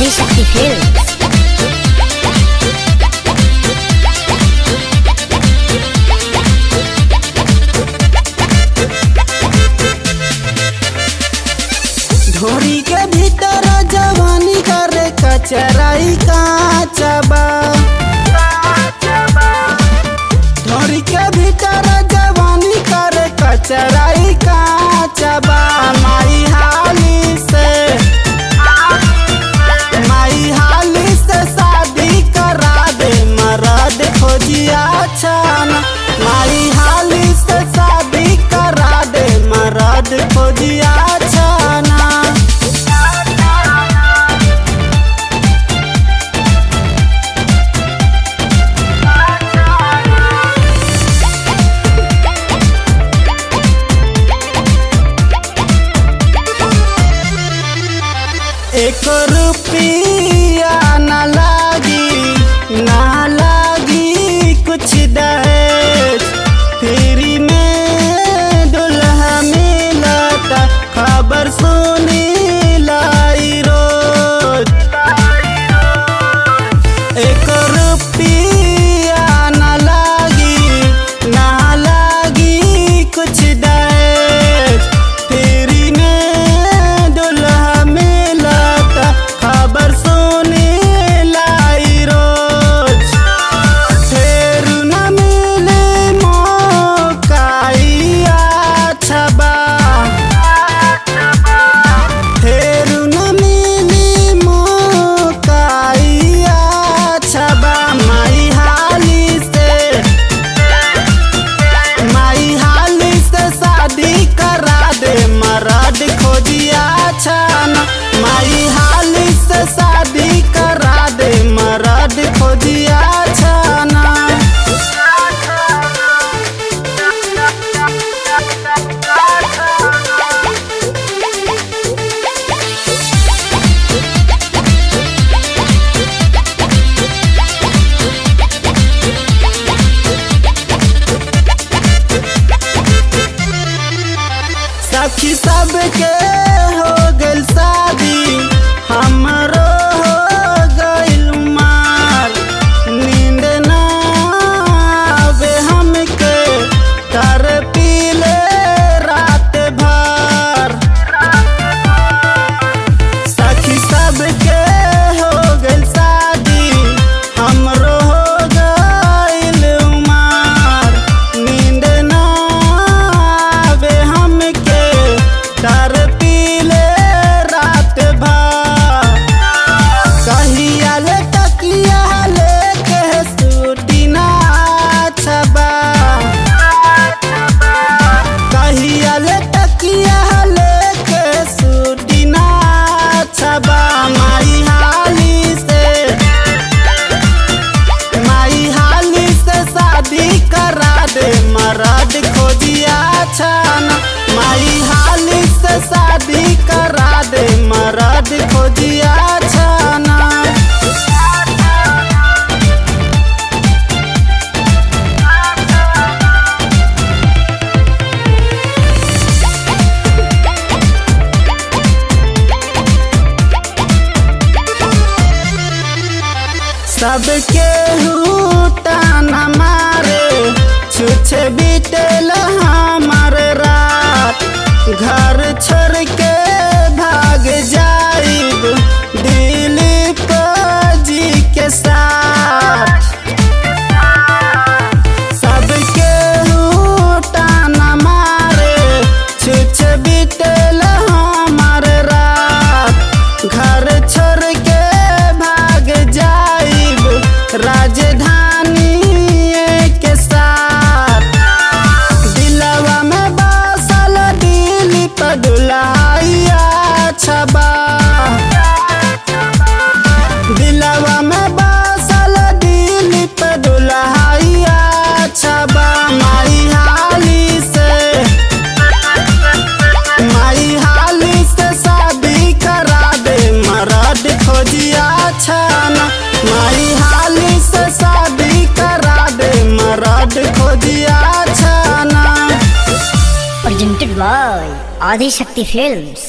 Adishakti films. ढोरी के भीतर जवानी करे कचराई काचबा। ढोरी के भीतर जवानी करे कचराई काचबा। माई हाली से शादी करा दे मरद खोजिया छाना। माई हाली से शादी करा दे मरद खोजिया छाना। एक रुपया न लागी कुछ दहेज। फ्री में दुल्हा मिलता खबर सुनी लाई रोज। एक रुपया न लागी कुछ दहेज। फ्री में दुल्हा मिलता खबर सुनी लाई रोज। फिर न मिले मौकाइया छबा। फिर न मिली मौकाइया छबा। माई हाली से शादी करा दे मरद खोजिया छाना। माई हाली से शादी करा दे मरद खोजिया छाना। सखी सबके हो गइल शादी हमरो हो गइल मार। नींद ना आवे हमके कर पीले रात भर। सखी सबके हो गइल शादी हमरो हो गइल मार। नींद ना आवे हमके कर पीले रात भर। कहिया ले तकिया लेके सूती ना छबा। कहिया ले तकिया लेके सूती ना छबा। माई हाली से शादी करा दे मरद खोजिया छाना। माई हाली से शादी करा दे मरद खोजिया छाना। सबके ताना मारे छुछे बीतेल हमार रात। घर छोड़ के भाग जाइब दिलीप जी के साथ। सबके ताना मारे छुछे बीतेल हमार रात। घर छोड़ के भाग जाइब राजधानी के साथ। दिलवा में बसल दिलीप दुल्हाइया छबा। दिलवा में बसल दिलीप दुल्हाइया छबा। माई हाली से शादी करा दे मरद खोजिया छाना। माई हाली से शादी करा दे मरद खोजिया छाना। presented by Adishakti films.